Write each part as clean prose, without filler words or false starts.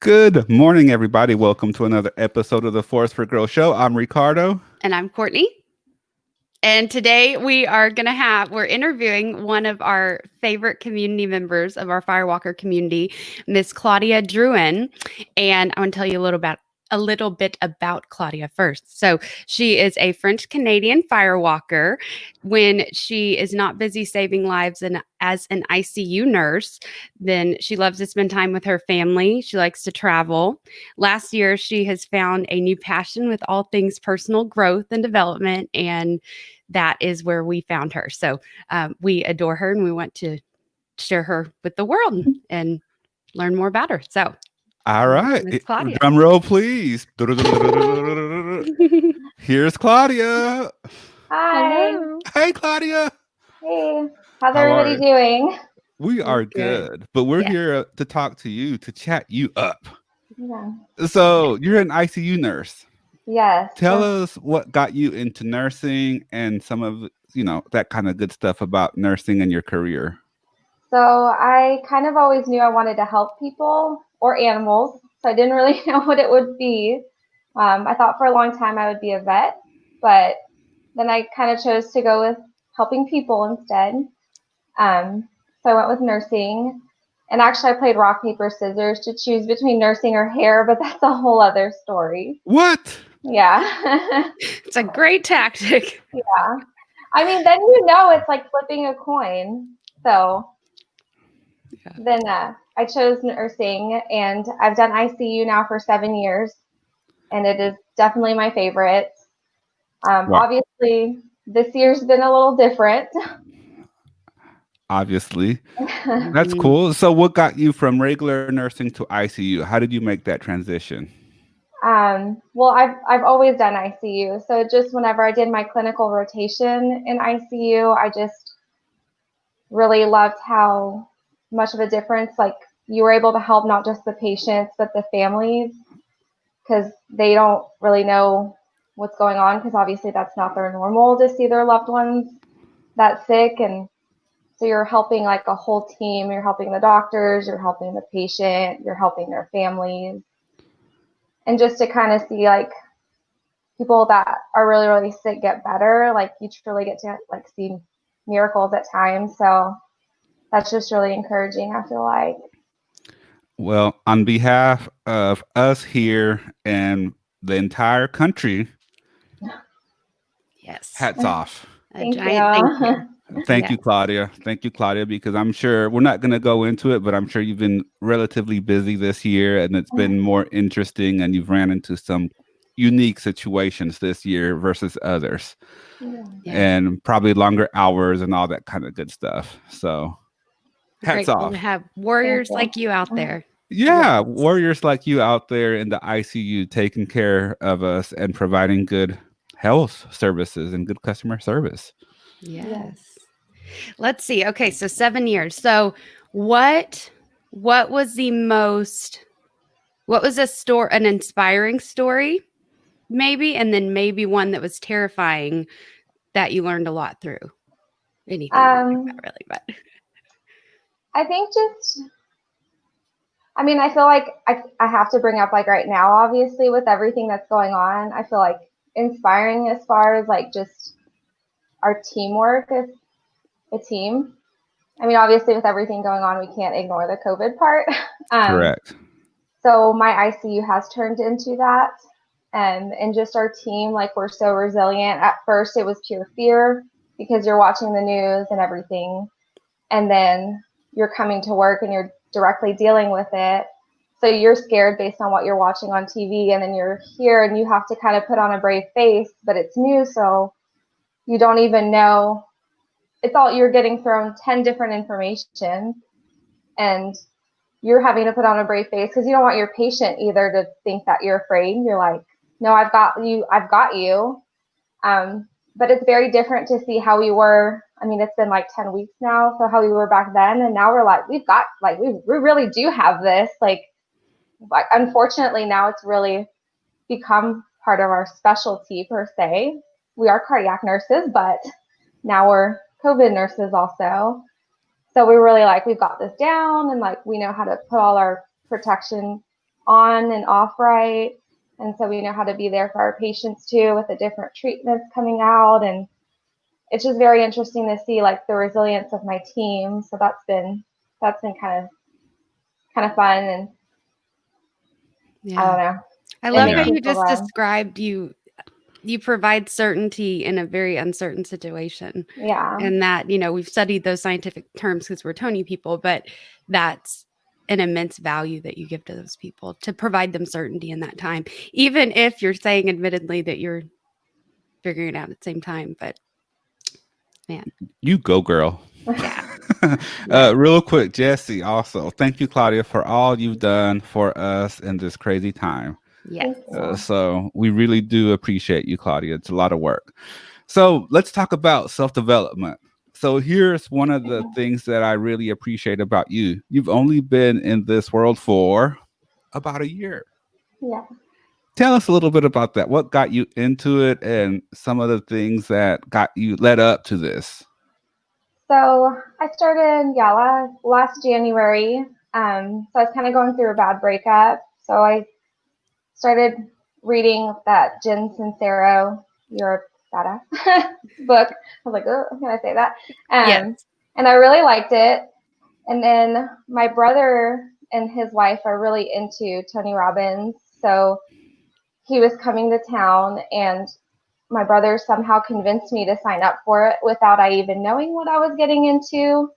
Good morning, everybody. Welcome to another episode of the Force for Growth Show. I'm Ricardo. And I'm Courtney. And today we're interviewing one of our favorite community members of our Firewalker community, Miss Claudia Drouin. And I want to tell you a little bit about Claudia first. So she is a French Canadian Firewalker. When she is not busy saving lives and as an ICU nurse, then she loves to spend time with her family. She likes to travel. Last year, she has found a new passion with all things personal growth and development, and that is where we found her. So we adore her and we want to share her with the world and learn more about her. So all right. Miss Claudia. Drum roll, please. Here's Claudia. Hi. Hello. Hey, Claudia. Hey. How's How are everybody you? doing? We are Good. good, but we're Yes. here to talk to you, to chat you up. Yeah. So you're an ICU nurse. Yes. Tell us what got you into nursing and some of, that kind of good stuff about nursing and your career. So I kind of always knew I wanted to help people or animals. So I didn't really know what it would be. I thought for a long time I would be a vet, but then I kind of chose to go with helping people instead. So I went with nursing. And actually, I played rock, paper, scissors to choose between nursing or hair, but that's a whole other story. What? Yeah. It's a great tactic. Yeah. I mean, then it's like flipping a coin. So then I chose nursing, and I've done ICU now for 7 years, and it is definitely my favorite. Wow. Obviously, this year's been a little different. Obviously. That's cool. So what got you from regular nursing to ICU? How did you make that transition? Well, I've always done ICU. So just whenever I did my clinical rotation in ICU, I just really loved how much of a difference, like, you were able to help not just the patients, but the families, because they don't really know what's going on, because obviously that's not their normal to see their loved ones that sick. And so you're helping like a whole team. You're helping the doctors, you're helping the patient, you're helping their families. And just to kind of see like people that are really, really sick get better, like you truly get to like see miracles at times. So that's just really encouraging, I feel like. Well, on behalf of us here and the entire country, Yes. hats off. A giant thank you. Thank you, Yes. Claudia. Thank you, Claudia, because I'm sure we're not going to go into it, but I'm sure you've been relatively busy this year and it's been more interesting and you've ran into some unique situations this year versus others. Yeah. And probably longer hours and all that kind of good stuff. So hats Grateful off. to have warriors like you out there. Yeah, warriors like you out there in the ICU taking care of us and providing good health services and good customer service. Yes. Let's see. Okay, so 7 years. So what was an inspiring story maybe, and then maybe one that was terrifying that you learned a lot through? Anything like that, really, but I think I feel like I have to bring up, like, right now, obviously, with everything that's going on, I feel like inspiring as far as like just our teamwork as a team. I mean, obviously, with everything going on, we can't ignore the COVID part. Correct. So my ICU has turned into that. And just our team, like, we're so resilient. At first, it was pure fear because you're watching the news and everything. And then you're coming to work and you're directly dealing with it. So you're scared based on what you're watching on TV. And then you're here and you have to kind of put on a brave face, but it's new. So you don't even know. It's all, you're getting thrown 10 different information and you're having to put on a brave face because you don't want your patient either to think that you're afraid. You're like, no, I've got you. I've got you. But it's very different to see how we were. I mean, it's been like 10 weeks now. So how we were back then. And now we're like, we've got, like, we really do have this. Like, unfortunately, now it's really become part of our specialty per se. We are cardiac nurses, but now we're COVID nurses also. So we're really like, we've got this down and like we know how to put all our protection on and off right. And so we know how to be there for our patients too with the different treatments coming out. And it's just very interesting to see like the resilience of my team. So that's been kind of fun. And Yeah. I don't know. I love makes how me you feel just glad. described you provide certainty in a very uncertain situation. Yeah. And that, we've studied those scientific terms because we're Tony people, but that's an immense value that you give to those people to provide them certainty in that time, even if you're saying admittedly that you're figuring it out at the same time. But man, You go, girl. yeah. Yeah. Real quick, Jesse, also, thank you, Claudia, for all you've done for us in this crazy time. Yes. Thank you. So we really do appreciate you, Claudia. It's a lot of work. So let's talk about self-development. So here's one of the things that I really appreciate about you. You've only been in this world for about a year. Yeah. Tell us a little bit about that. What got you into it and some of the things that got you led up to this? So I started, last January. So I was kind of going through a bad breakup. So I started reading that Jen Sincero, You're a Badass book. I was like, oh, can I say that? Yes. And I really liked it. And then my brother and his wife are really into Tony Robbins. So he was coming to town, and my brother somehow convinced me to sign up for it without I even knowing what I was getting into.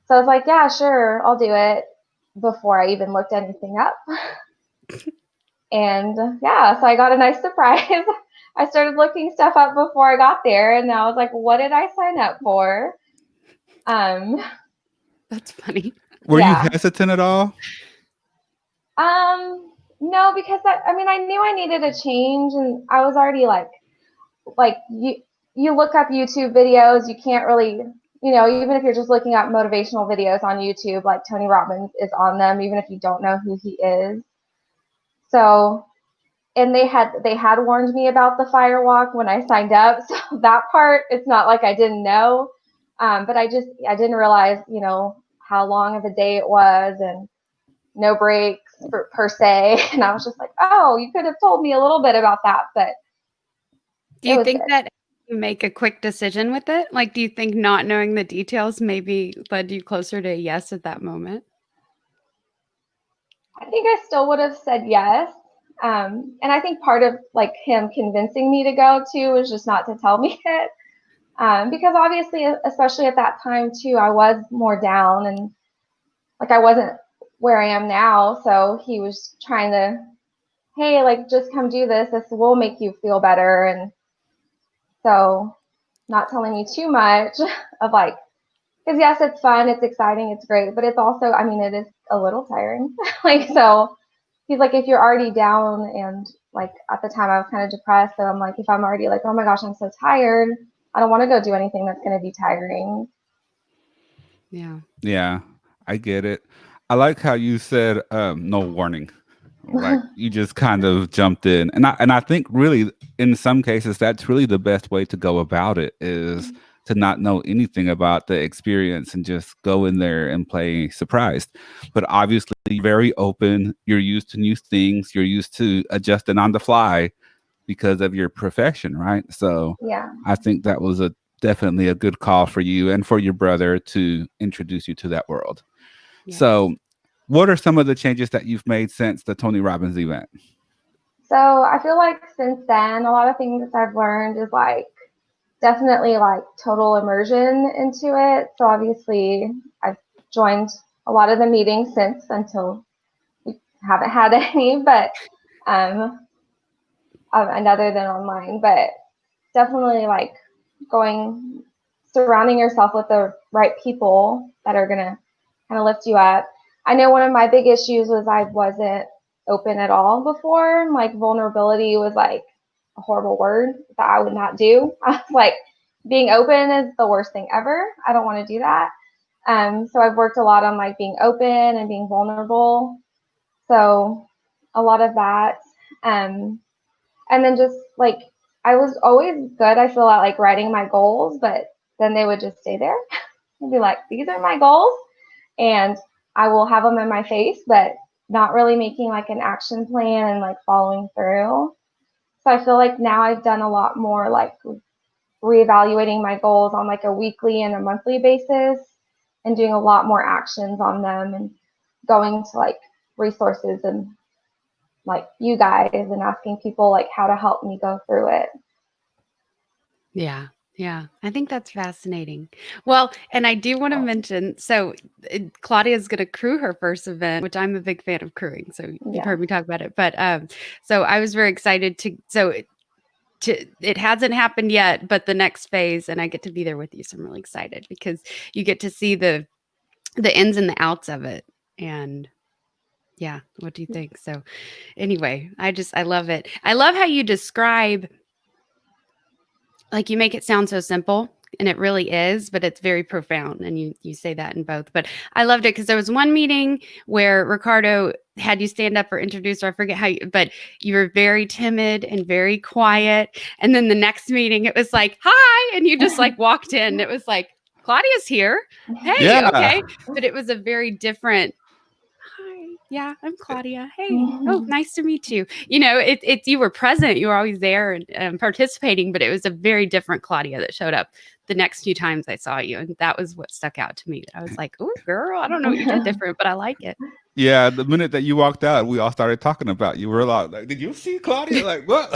So I was like, yeah, sure, I'll do it, before I even looked anything up. And yeah, so I got a nice surprise. I started looking stuff up before I got there, and I was like, what did I sign up for? That's funny. Were you Yeah. hesitant at all? No, because I knew I needed a change, and I was already like you look up YouTube videos, you can't really, even if you're just looking up motivational videos on YouTube, like Tony Robbins is on them, even if you don't know who he is. So, and they had warned me about the fire walk when I signed up. So that part, it's not like I didn't know. But I didn't realize, how long of a day it was, and no breaks per se. And I was just like, oh, you could have told me a little bit about that, but Do you it was think good. that you make a quick decision with it? Like, do you think not knowing the details maybe led you closer to a yes at that moment? I think I still would have said yes. And I think part of like him convincing me to go too was just not to tell me it. Because obviously, especially at that time too, I was more down, and like I wasn't where I am now. So he was trying to, hey, like just come do this. This will make you feel better. And so not telling me too much of like, because yes, it's fun, it's exciting, it's great, but it's also, it is a little tiring. Like, so he's like, if you're already down, and like at the time I was kind of depressed, so I'm like, if I'm already like, oh my gosh, I'm so tired, I don't want to go do anything that's going to be tiring. Yeah. Yeah, I get it. I like how you said no warning. Like you just kind of jumped in. And I think really in some cases that's really the best way to go about it, is to not know anything about the experience and just go in there and play surprised. But obviously you're very open, you're used to new things, you're used to adjusting on the fly because of your profession, right? So Yeah. I think that was definitely a good call for you and for your brother to introduce you to that world. Yes. So what are some of the changes that you've made since the Tony Robbins event? So I feel like since then, a lot of things I've learned is like definitely like total immersion into it. So obviously I've joined a lot of the meetings since, until we haven't had any, but another than online, but definitely like surrounding yourself with the right people that are gonna kind of lift you up. I know one of my big issues was I wasn't open at all before. Like vulnerability was like a horrible word that I would not do. I was like, being open is the worst thing ever. I don't want to do that. So I've worked a lot on like being open and being vulnerable. So a lot of that. And then just like I was always good, I feel, at like writing my goals, but then they would just stay there. I'd be like, these are my goals, and I will have them in my face, but not really making like an action plan and like following through. So I feel like now I've done a lot more like reevaluating my goals on like a weekly and a monthly basis and doing a lot more actions on them and going to like resources and like you guys and asking people like how to help me go through it. Yeah. Yeah. I think that's fascinating. Well, and I do want to mention, so Claudia is going to crew her first event, which I'm a big fan of crewing. So you've heard me talk about it, but so I was very excited it hasn't happened yet, but the next phase, and I get to be there with you. So I'm really excited because you get to see the ins and the outs of it. And yeah, what do you think? So anyway, I love it. I love how you describe, like, you make it sound so simple, and it really is, but it's very profound. And you say that in both. But I loved it because there was one meeting where Ricardo had you stand up or introduce, or I forget how but you were very timid and very quiet. And then the next meeting, it was like, hi. And you just like walked in. It was like, Claudia's here. Hey, Yeah. okay. But it was a very different, hi, yeah, I'm Claudia. Hey, oh, nice to meet you. You know, you were present, you were always there and participating, but it was a very different Claudia that showed up the next few times I saw you. And that was what stuck out to me. I was like, oh, girl, I don't know what you did different, but I like it. Yeah, the minute that you walked out, we all started talking about you. We're like, did you see Claudia? Like, what?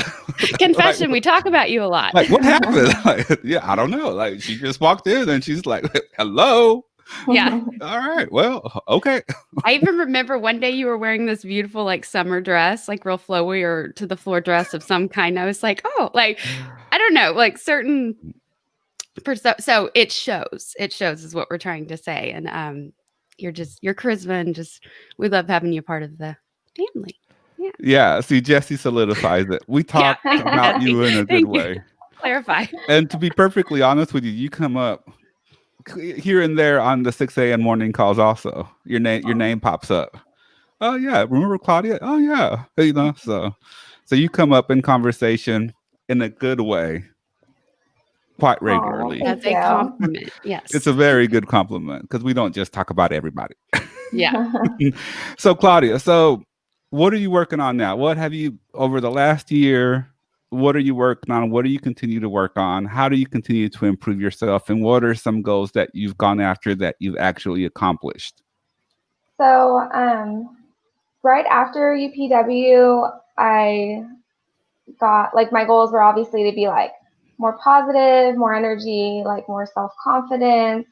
Confession, like, we talk about you a lot. Like, what happened? Like, yeah, I don't know. Like, she just walked in and she's like, hello. Yeah. All right. Well, okay. I even remember one day you were wearing this beautiful like summer dress, like real flowy or to the floor dress of some kind. I was like, oh, like, I don't know, like certain so it shows is what we're trying to say. And your charisma, and just we love having you part of the family. Yeah. See, Jesse solidifies it. We talk about you in a good way. Clarify. And to be perfectly honest with you, you come up here and there on the 6 a.m. morning calls. Also, your name pops up. Oh yeah, remember Claudia? Oh yeah, you know. So you come up in conversation in a good way quite regularly. That's a compliment. Yes, it's a very good compliment because we don't just talk about everybody. Yeah. So Claudia, what are you working on now? What have you over the last year? What are you working on? What do you continue to work on? How do you continue to improve yourself? And what are some goals that you've gone after that you've actually accomplished? So, right after UPW, I got like my goals were obviously to be like more positive, more energy, like more self-confidence,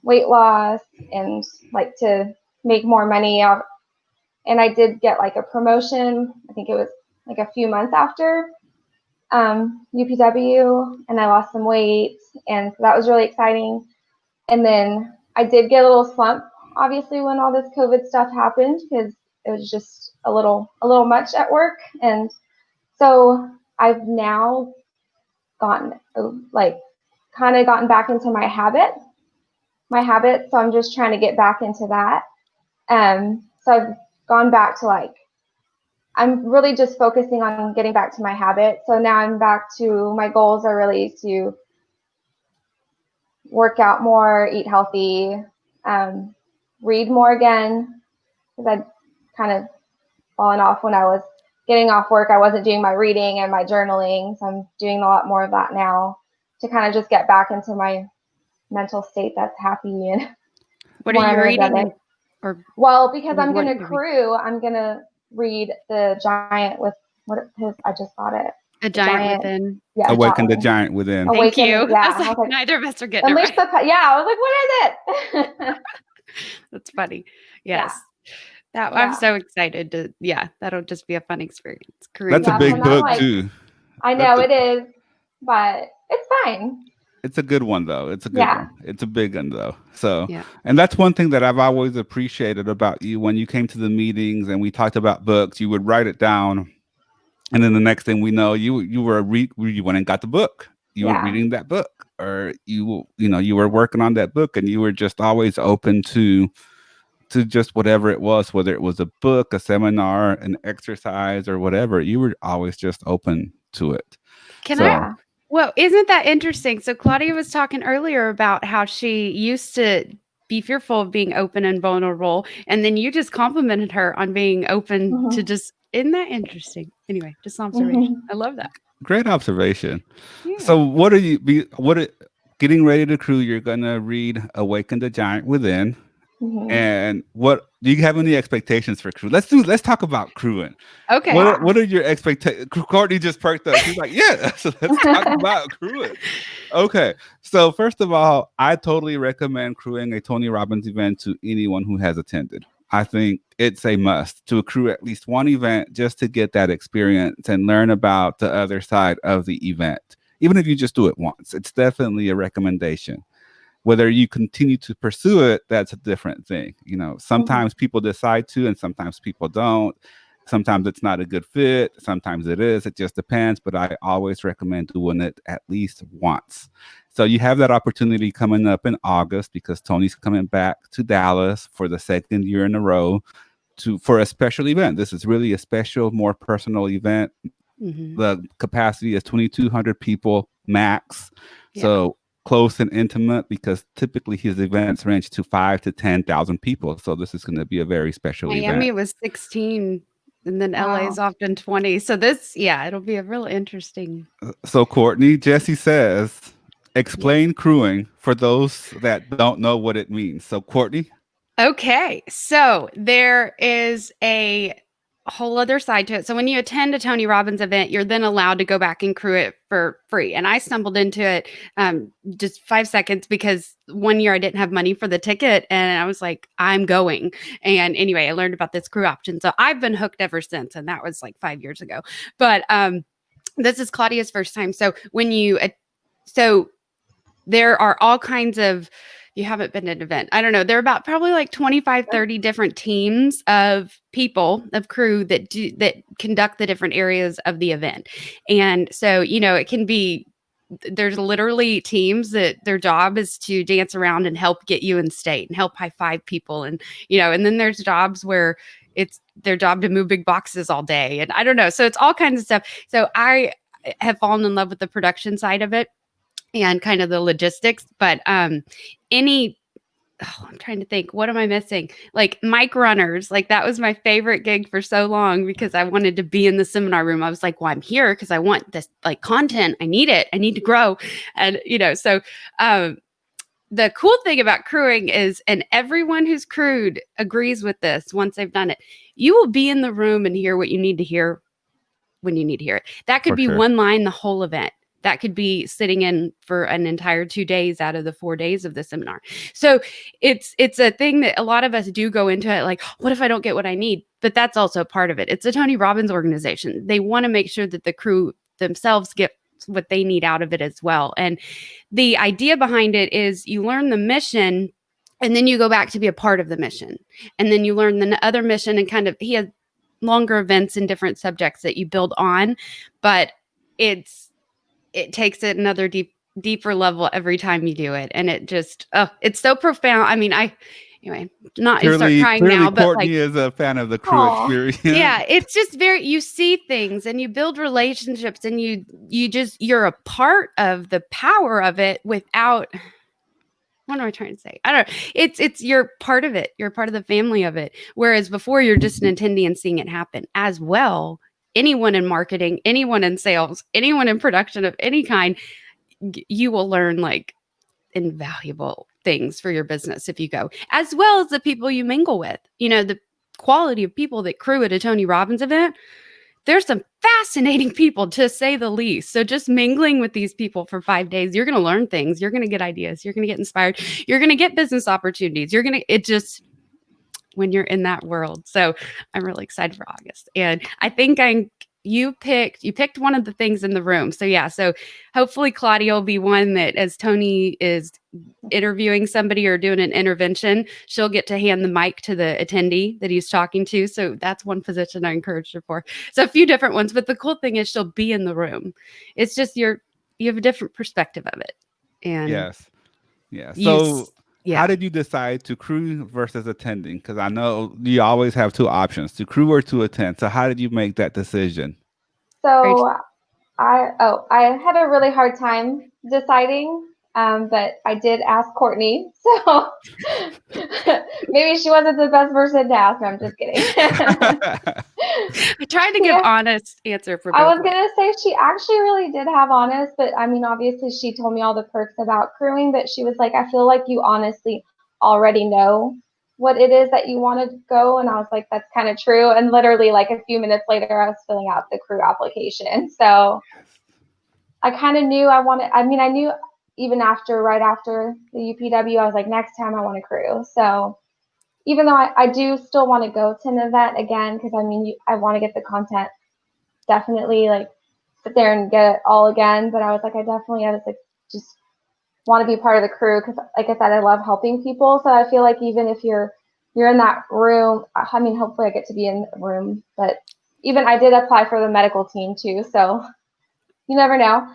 weight loss, and like to make more money. And I did get like a promotion. I think it was like a few months after UPW, and I lost some weight, and so that was really exciting. And then I did get a little slump, obviously, when all this COVID stuff happened, because it was just a little much at work. And so I've now gotten like kind of gotten back into my habit. So I'm just trying to get back into that. So I've gone back to like, I'm really just focusing on getting back to my habit. So now I'm back to my goals are really to work out more, eat healthy, read more again, because I'd kind of fallen off when I was getting off work. I wasn't doing my reading and my journaling, so I'm doing a lot more of that now to kind of just get back into my mental state that's happy and what are you reading? Well, because I'm going to crew, I'm going to read The Giant with I just got it. A Giant Within. Yeah, Awaken the Giant Within. Thank you. Yeah, I was like, neither of us are getting it right. I was like, what is it? That's funny. Yes. I'm so excited to, that'll just be a fun experience. That's a big book too. I know it is, but it's fine. It's a good one though. It's a good one. It's a big one though. So, and that's one thing that I've always appreciated about you. When you came to the meetings and we talked about books, you would write it down. And then the next thing we know, you went and got the book. You were reading that book, or you were working on that book, and you were just always open to just whatever it was, whether it was a book, a seminar, an exercise, or whatever. You were always just open to it. Well, isn't that interesting? So Claudia was talking earlier about how she used to be fearful of being open and vulnerable. And then you just complimented her on being open to just, isn't that interesting? Anyway, just an observation. I love that. Great observation. Yeah. So getting ready to crew, you're gonna read Awaken the Giant Within. And what do you have any expectations for crew? Let's talk about crewing. Okay. What are your expectations? Courtney just perked up. She's like, yeah, so let's talk about crewing. Okay. So first of all, I totally recommend crewing a Tony Robbins event to anyone who has attended. I think it's a must to accrue at least one event just to get that experience and learn about the other side of the event. Even if you just do it once, it's definitely a recommendation. Whether you continue to pursue it, that's a different thing. Sometimes people decide to, and sometimes people don't. Sometimes it's not a good fit. Sometimes it is. It just depends. But I always recommend doing it at least once. So you have that opportunity coming up in August because Tony's coming back to Dallas for the second year in a row for a special event. This is really a special, more personal event. The capacity is 2,200 people max. Yeah. So close and intimate, because typically his events range to 5,000 to 10,000 people. So this is going to be a very special event. Miami was 16, and then LA is often 20. So it'll be a real interesting. So Courtney, Jesse says, explain crewing for those that don't know what it means. So Courtney. Okay, so there is a whole other side to it. So when you attend a Tony Robbins event, you're then allowed to go back and crew it for free. And I stumbled into it just 5 seconds because one year I didn't have money for the ticket and I was like, I'm going. And anyway, I learned about this crew option. So I've been hooked ever since. And that was like 5 years ago. But this is Claudia's first time. So so there are all kinds of, you haven't been to an event. I don't know. There are about probably like 25, 30 different teams of people, of crew that conduct the different areas of the event. And so, it can be, there's literally teams that their job is to dance around and help get you in state and help high five people. And, and then there's jobs where it's their job to move big boxes all day. And I don't know. So it's all kinds of stuff. So I have fallen in love with the production side of it and kind of the logistics, but I'm trying to think, what am I missing? Like mic runners, like that was my favorite gig for so long because I wanted to be in the seminar room. I was like, well, I'm here because I want this like content. I need it. I need to grow. And, so the cool thing about crewing is, and everyone who's crewed agrees with this once they've done it, you will be in the room and hear what you need to hear when you need to hear it. That could be one line the whole event. That could be sitting in for an entire 2 days out of the 4 days of the seminar. So it's a thing that a lot of us do go into it like, what if I don't get what I need? But that's also part of it. It's a Tony Robbins organization. They want to make sure that the crew themselves get what they need out of it as well. And the idea behind it is you learn the mission and then you go back to be a part of the mission. And then you learn the other mission and kind of, he has longer events and different subjects that you build on, but it takes it another deeper level every time you do it. And it just, it's so profound. I mean, anyway, not to start crying now, but Courtney is a fan of the crew experience. Yeah. It's just you see things and you build relationships and you're a part of the power of it without, what am I trying to say? I don't know. It's you're part of it. You're part of the family of it. Whereas before you're just an attendee and seeing it happen as well. Anyone in marketing, anyone in sales, anyone in production of any kind, you will learn like invaluable things for your business if you go, as well as the people you mingle with. The quality of people that crew at a Tony Robbins event, there's some fascinating people to say the least. So just mingling with these people for 5 days, you're going to learn things. You're going to get ideas. You're going to get inspired. You're going to get business opportunities. When you're in that world. So I'm really excited for August. And I think you picked one of the things in the room. So yeah, so hopefully Claudia will be one that as Tony is interviewing somebody or doing an intervention, she'll get to hand the mic to the attendee that he's talking to. So that's one position I encouraged her for. So a few different ones, but the cool thing is she'll be in the room. It's just you have a different perspective of it. And yes. Yeah. So how did you decide to crew versus attending? Because I know you always have two options, to crew or to attend. So how did you make that decision? So I had a really hard time deciding. But I did ask Courtney, so maybe she wasn't the best person to ask. No, I'm just kidding. I tried to give honest answer for both. I was gonna say she actually really did have honest, but I mean, obviously she told me all the perks about crewing, but she was like, I feel like you honestly already know what it is that you want to go, and I was like, that's kind of true. And literally, like a few minutes later, I was filling out the crew application, so I kind of knew I wanted. I mean, I knew even right after the UPW, I was like, next time I want to crew. So even though I do still want to go to an event again, because I mean, I want to get the content, definitely like sit there and get it all again. But I was like, just want to be part of the crew because, like I said, I love helping people. So I feel like even if you're in that room, I mean, hopefully I get to be in the room. But even I did apply for the medical team too, so you never know.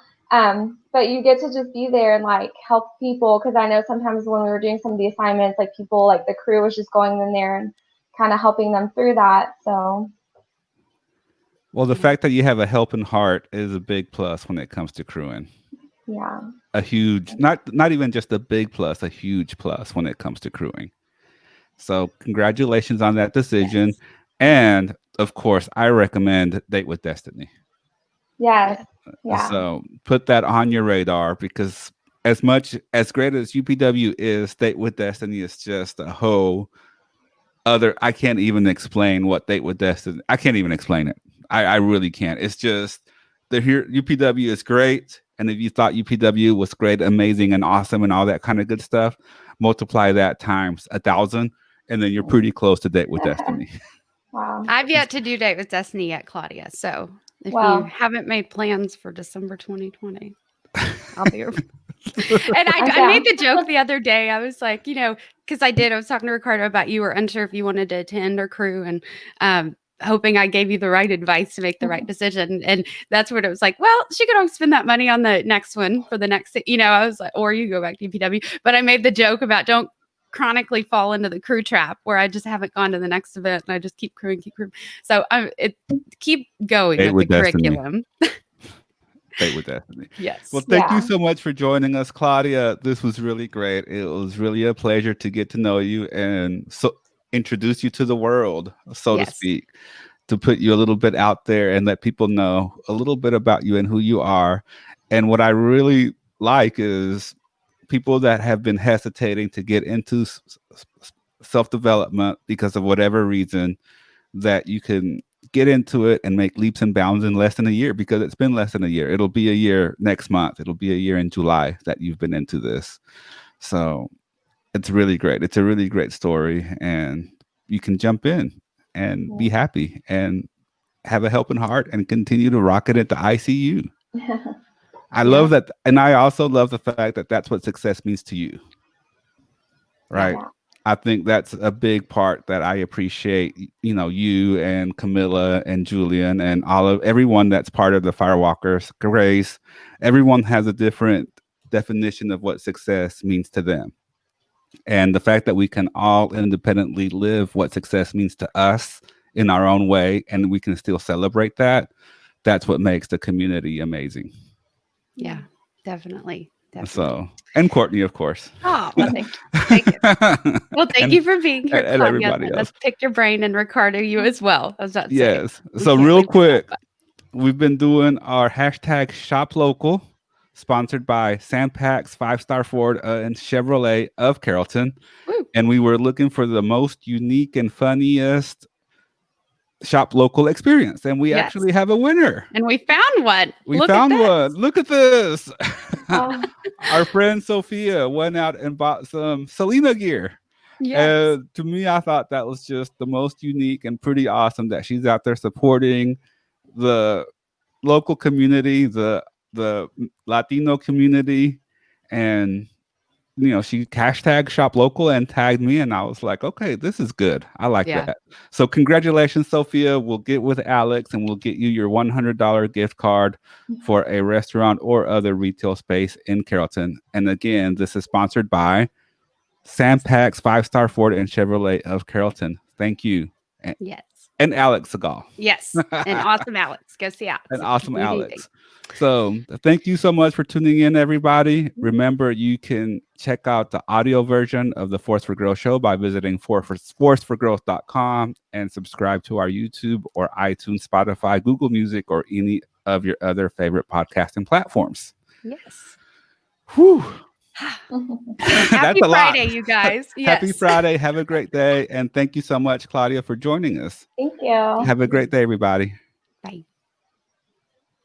But you get to just be there and like help people, because I know sometimes when we were doing some of the assignments, like people, like the crew was just going in there and kind of helping them through that. So well, the fact that you have a helping heart is a big plus when it comes to crewing. Yeah. A huge, not even just a big plus, a huge plus when it comes to crewing. So congratulations on that decision. Yes. And of course, I recommend Date with Destiny. Yes. Yeah. So put that on your radar, because as great as UPW is, Date with Destiny is just a whole other. I can't even explain what Date with Destiny. I can't even explain it. I really can't. It's just UPW is great. And if you thought UPW was great, amazing, and awesome, and all that kind of good stuff, multiply that times 1,000, and then you're pretty close to Date with Destiny. Wow. I've yet to do Date with Destiny yet, Claudia. So if you haven't made plans for December 2020, I'll be your. And I made the joke the other day. I was like, because I was talking to Ricardo about you were unsure if you wanted to attend or crew, and hoping I gave you the right advice to make the right decision. And that's what it was like. Well, she could always spend that money on the next one for the next, I was like, or you go back to UPW. But I made the joke about don't chronically fall into the crew trap where I just haven't gone to the next event and I just keep crewing. So keep going with the curriculum. Date with Destiny. Yes. Well, thank you so much for joining us, Claudia. This was really great. It was really a pleasure to get to know you and so introduce you to the world, so to speak, to put you a little bit out there and let people know a little bit about you and who you are. And what I really like is people that have been hesitating to get into self-development because of whatever reason, that you can get into it and make leaps and bounds in less than a year, because it's been less than a year. It'll be a year next month. It'll be a year in July that you've been into this. So it's really great. It's a really great story, and you can jump in and be happy and have a helping heart and continue to rock it into ICU. I love that. And I also love the fact that that's what success means to you. Right. Yeah. I think that's a big part that I appreciate, you and Camilla and Julian and everyone that's part of the Firewalkers, Grace. Everyone has a different definition of what success means to them. And the fact that we can all independently live what success means to us in our own way, and we can still celebrate that's what makes the community amazing. Yeah, definitely. So, and Courtney, of course. Oh, well, thank you. Well, thank you for being here, and everybody else. Let's pick your brain, and Ricardo, you as well. I was about to say. So real quick, we've been doing our hashtag Shop Local, sponsored by Sandpacks, 5-Star Ford, and Chevrolet of Carrollton. Woo. And we were looking for the most unique and funniest shop local experience, and we actually have a winner, and we found one. Look at this. Our friend Sophia went out and bought some Selena gear. To me, I thought that was just the most unique and pretty awesome that she's out there supporting the local community, the Latino community, and she hashtag shop local and tagged me, and I was like, okay, this is good. I like that. So congratulations, Sophia. We'll get with Alex and we'll get you your $100 gift card for a restaurant or other retail space in Carrollton. And again, this is sponsored by Sandpacks, 5-Star Ford, and Chevrolet of Carrollton. Thank you. And Alex Segal. Yes. And awesome Alex. Go see Alex. And awesome Alex. So thank you so much for tuning in, everybody. Remember, you can check out the audio version of the Force for Growth show by visiting forceforgrowth.com and subscribe to our YouTube or iTunes, Spotify, Google Music, or any of your other favorite podcasting platforms. Yes. Whew. Happy Friday, you guys. Yes. Happy Friday. Have a great day. And thank you so much, Claudia, for joining us. Thank you. Have a great day, everybody. Bye.